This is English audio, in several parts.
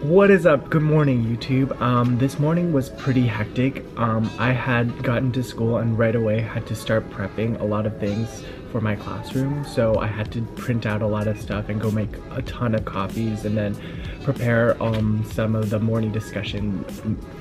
What is up? Good morning, YouTube. This morning was pretty hectic. I had gotten to school and right away had to start prepping a lot of things for my classroom. So I had to print out a lot of stuff and go make a ton of copies and then prepare some of the morning discussion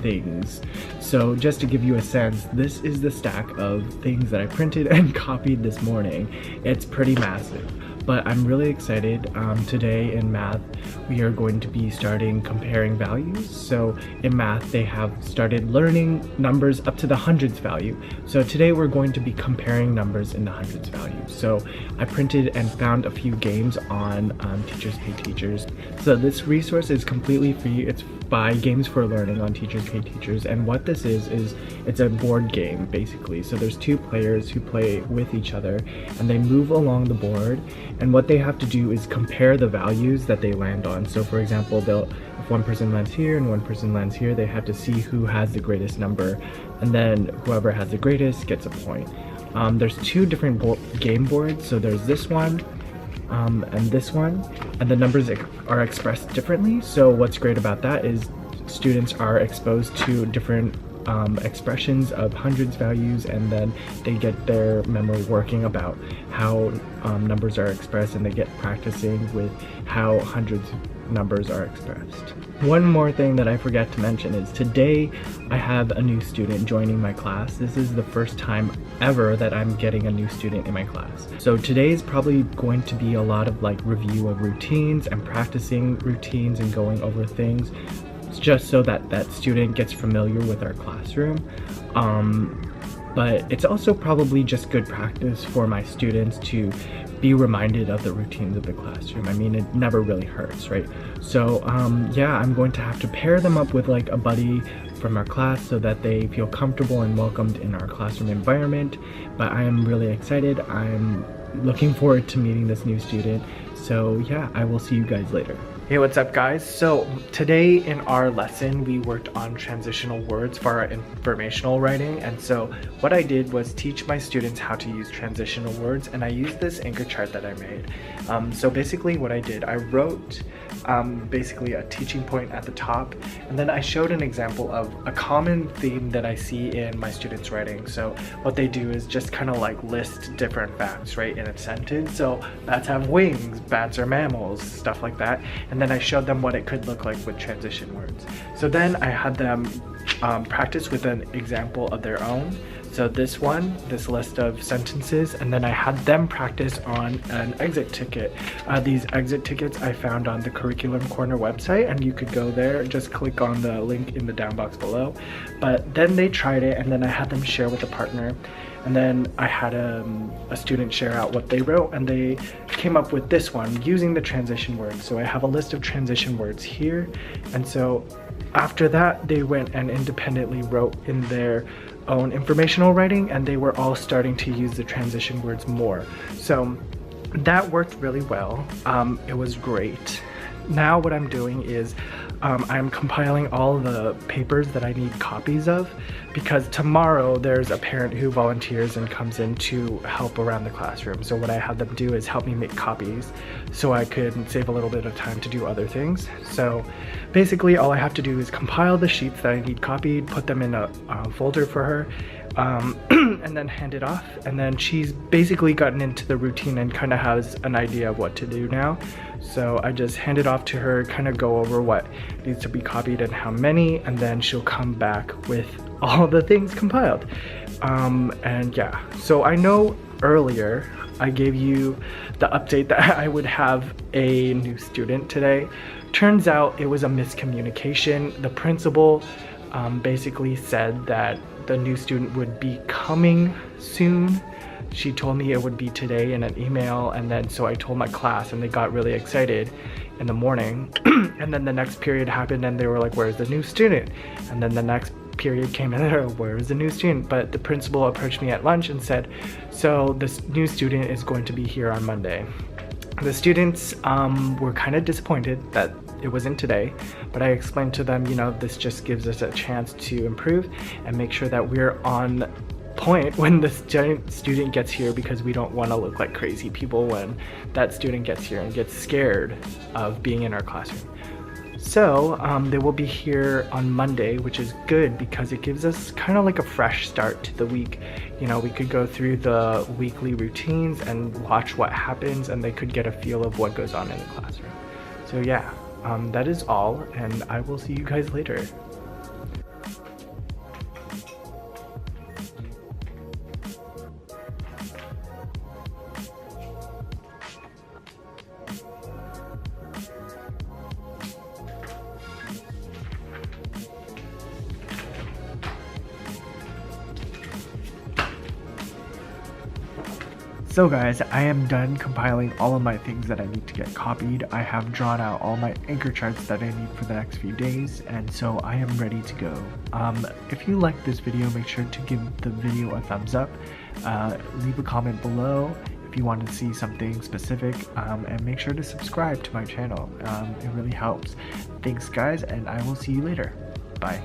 things. So just to give you a sense, this is the stack of things that I printed and copied this morning. It's pretty massive. But I'm really excited. Today in math, we are going to be starting comparing values. So in math, they have started learning numbers up to the hundreds value. So today we're going to be comparing numbers in the hundreds value. So I printed and found a few games on Teachers Pay Teachers. So this resource is completely free. It's by Games for Learning on Teachers Pay Teachers, and what this is it's a board game basically. So there's two players who play with each other and they move along the board, and what they have to do is compare the values that they land on. So for example, if one person lands here and one person lands here, they have to see who has the greatest number, and then whoever has the greatest gets a point. There's two different game boards, so there's this one and this one, and the numbers are expressed differently. So what's great about that is students are exposed to different expressions of hundreds values, and then they get their memory working about how numbers are expressed, and they get practicing with how hundreds numbers are expressed. One more thing that I forgot to mention is today I have a new student joining my class. This is the first time ever that I'm getting a new student in my class. So today is probably going to be a lot of like review of routines and practicing routines and going over things just so that that student gets familiar with our classroom. But it's also probably just good practice for my students to be reminded of the routines of the classroom. I mean, it never really hurts, right? So yeah, I'm going to have to pair them up with like a buddy from our class so that they feel comfortable and welcomed in our classroom environment. But I am really excited. I'm looking forward to meeting this new student. So yeah, I will see you guys later. Hey, what's up guys? So today in our lesson we worked on transitional words for our informational writing, and so what I did was teach my students how to use transitional words, and I used this anchor chart that I made. So basically what I did, I wrote basically a teaching point at the top, and then I showed an example of a common theme that I see in my students' writing. So what they do is just kind of like list different facts, right, in a sentence. So bats have wings, bats are mammals, stuff like that. And then I showed them what it could look like with transition words. So then I had them practice with an example of their own. So this list of sentences, and then I had them practice on an exit ticket. These exit tickets I found on the Curriculum Corner website, and you could go there, just click on the link in the down box below. But then they tried it, and then I had them share with a partner. And then I had a student share out what they wrote, and they came up with this one using the transition words. So I have a list of transition words here. And so after that, they went and independently wrote in their own informational writing, and they were all starting to use the transition words more. So that worked really well. It was great. Now what I'm doing is I'm compiling all the papers that I need copies of, because tomorrow there's a parent who volunteers and comes in to help around the classroom. So what I have them do is help me make copies so I could save a little bit of time to do other things. So basically all I have to do is compile the sheets that I need copied, put them in a folder for her, and then hand it off. And then she's basically gotten into the routine and kind of has an idea of what to do now. So I just hand it off to her, kind of go over what needs to be copied and how many, and then she'll come back with all the things compiled. And yeah, so I know earlier I gave you the update that I would have a new student today. Turns out it was a miscommunication. The principal basically said that the new student would be coming soon. She told me it would be today in an email, and then so I told my class and they got really excited in the morning. And then the next period happened and they were like, where's the new student? And then the next period came and they're like, where is the new student? But the principal approached me at lunch and said, so this new student is going to be here on Monday. The students were kind of disappointed that it wasn't today, but I explained to them, you know, this just gives us a chance to improve and make sure that we're on point when the student gets here, because we don't want to look like crazy people when that student gets here and gets scared of being in our classroom. So they will be here on Monday, which is good because it gives us kind of like a fresh start to the week. You know, we could go through the weekly routines and watch what happens, and they could get a feel of what goes on in the classroom. So yeah, that is all, and I will see you guys later. So guys, I am done compiling all of my things that I need to get copied. I have drawn out all my anchor charts that I need for the next few days, and so I am ready to go. If you liked this video, make sure to give the video a thumbs up. Leave a comment below if you want to see something specific, and make sure to subscribe to my channel. It really helps. Thanks guys, and I will see you later. Bye.